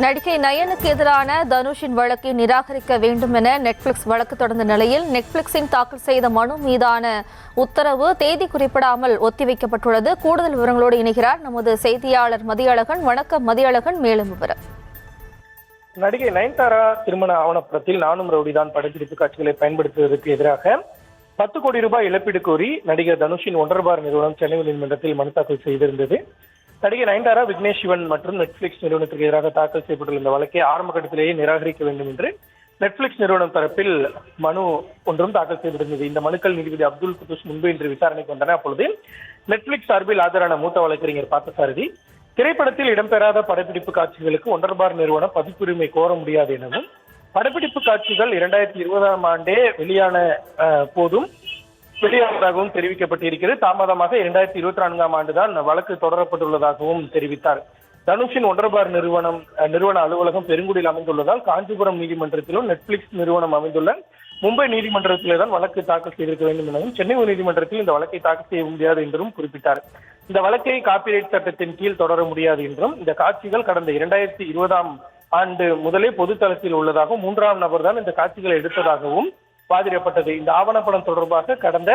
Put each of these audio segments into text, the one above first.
நடிகை நயனுக்கு எதிரான தனுஷின் வழக்கை நிராகரிக்க வேண்டும் என நெட்ஃபிளிக்ஸ் வழக்கு தொடர்ந்த நிலையில் நெட்ஃபிளிக்ஸின் தாக்கல் செய்த மனு மீதான உத்தரவு தேதி குறிப்பிடாமல் ஒத்திவைக்கப்பட்டுள்ளது. கூடுதல் விவரங்களோடு இணைகிறார் நமது செய்தியாளர் மதியழகன். வணக்கம் மதியழகன், மேலும் விவரம். நடிகை நயன்தாரா திருமண ஆவணப்படத்தில் நானும் ரவுடிதான் படப்பிடிப்பு காட்சிகளை பயன்படுத்துவதற்கு எதிராக 10 கோடி ரூபாய் இழப்பீடு கோரி நடிகர் தனுஷின் ஒன்றரை நிறுவனம் சென்னை உயர்நீதிமன்றத்தில் மனு தாக்கல் செய்திருந்தது. நடிகை நயன்தாரா, விக்னேஷ் சிவன் மற்றும் நெட்ஃபிளிக்ஸ் நிறுவனத்திற்கு எதிராக தாக்கல் செய்யப்பட்டுள்ள இந்த வழக்கை ஆரம்ப கட்டத்திலேயே நிராகரிக்க வேண்டும் என்று நெட்ஃபிளிக்ஸ் நிறுவனம் தரப்பில் மனு ஒன்றும் தாக்கல் செய்யப்பட்டிருந்தது. இந்த மனுக்கள் நீதிபதி அப்துல் குதுஸ் முன்பு இன்று விசாரணைக்கு வந்தன. அப்பொழுது நெட்ஃபிளிக்ஸ் சார்பில் ஆஜரான மூத்த வழக்கறிஞர் பார்த்தசாரதி, திரைப்படத்தில் இடம்பெறாத படப்பிடிப்பு காட்சிகளுக்கு ஒன்றரை நிறுவனம் பதிப்புரிமை கோர முடியாது எனவும், படப்பிடிப்பு காட்சிகள் 2020ஆம் ஆண்டே வெளியான போதும் வெளியானதாகவும் தெரிவிக்கப்பட்டிருக்கிறது. தாமதமாக 2024ஆம் ஆண்டுதான் வழக்கு தொடரப்பட்டுள்ளதாகவும் தெரிவித்தார். தனுஷின் ஒன்றரை நிறுவன அலுவலகம் பெருங்குடியில் அமைந்துள்ளதால் காஞ்சிபுரம் நீதிமன்றத்திலும் நெட்ஃபிளிக்ஸ் நிறுவனம் அமைந்துள்ள மும்பை நீதிமன்றத்திலே தான் வழக்கு தாக்கல் செய்திருக்க வேண்டும் எனவும், சென்னை நீதிமன்றத்தில் இந்த வழக்கை தாக்கல் செய்ய முடியாது என்றும் குறிப்பிட்டார். இந்த வழக்கை காப்பிரைட் சட்டத்தின் கீழ் தொடர முடியாது என்றும், இந்த காட்சிகள் கடந்த 2020ஆம் ஆண்டு முதலே பொதுத்தளத்தில் உள்ளதாகவும், 3ஆம் நபர் தான் இந்த காட்சிகளை எடுத்ததாகவும் வாதிடப்பட்டது. இந்த ஆவணப்படம் தொடர்பாக கடந்த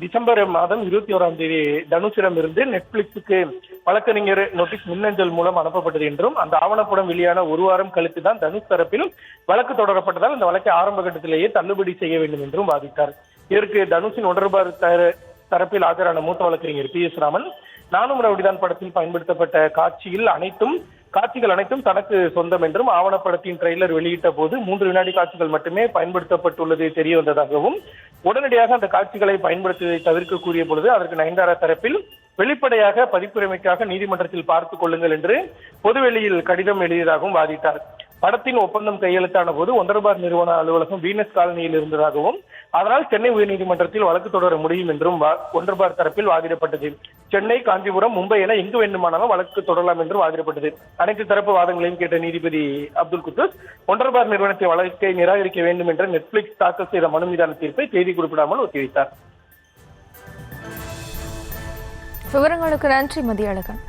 டிசம்பர் மாதம் 21ஆம் தேதி தனுஷிடம் இருந்து நெட்ஃபிளிக்ஸுக்கு வழக்கறிஞர் நோட்டீஸ் மின்னஞ்சல் மூலம் அனுப்பப்பட்டது என்றும், அந்த ஆவணப்படம் வெளியான ஒரு வாரம் கழித்து தான் தனுஷ் தரப்பில் வழக்கு தொடரப்பட்டதால் இந்த வழக்கை ஆரம்ப கட்டத்திலேயே தள்ளுபடி செய்ய வேண்டும் என்றும் வாதிட்டார். இதற்கு தனுஷின் ஒன்றரை தரப்பில் ஆஜரான மூத்த வழக்கறிஞர் PS ராமன், நானும் ரவுடிதான் படத்தில் பயன்படுத்தப்பட்ட காட்சிகள் அனைத்தும் தனக்கு சொந்தம் என்றும், ஆவணப்படத்தின் ட்ரெய்லர் வெளியிட்ட போது 3 வினாடி காட்சிகள் மட்டுமே பயன்படுத்தப்பட்டுள்ளது தெரிய வந்ததாகவும், உடனடியாக அந்த காட்சிகளை பயன்படுத்துவதை தவிர்க்க கூறிய பொழுது அதற்கு நயன்தாரா தரப்பில் வெளிப்படையாக பதிப்புரிமைக்காக நீதிமன்றத்தில் பார்த்துக் கொள்ளுங்கள் என்று பொதுவெளியில் கடிதம் எழுதியதாகவும் வாதிட்டார். படத்தின் ஒப்பந்தம் கையெழுத்தான போது ஒன்றரை நிறுவன அலுவலகம் வீனஸ் காலனியில் இருந்ததாகவும், அதனால் சென்னை உயர்நீதிமன்றத்தில் வழக்கு தொடர முடியும் என்றும் ஒன்றரை தரப்பில் வாதிடப்பட்டது. சென்னை, காஞ்சிபுரம், மும்பை என எங்கு வேண்டுமானாலும் வழக்கு தொடரலாம் என்று வாதிடப்பட்டது. அனைத்து தரப்பு வாதங்களையும் கேட்ட நீதிபதி அப்துல் குதுஸ் ஒன்றரை நிறுவனத்தை வழக்கை நிராகரிக்க வேண்டும் என்ற நெட்ஃபிளிக்ஸ் தாக்கல் செய்த மனு மீதான தீர்ப்பை தேதி குறிப்பிடாமல் ஒத்திவைத்தார். விவரங்களுக்கு நன்றி மதியழகன்.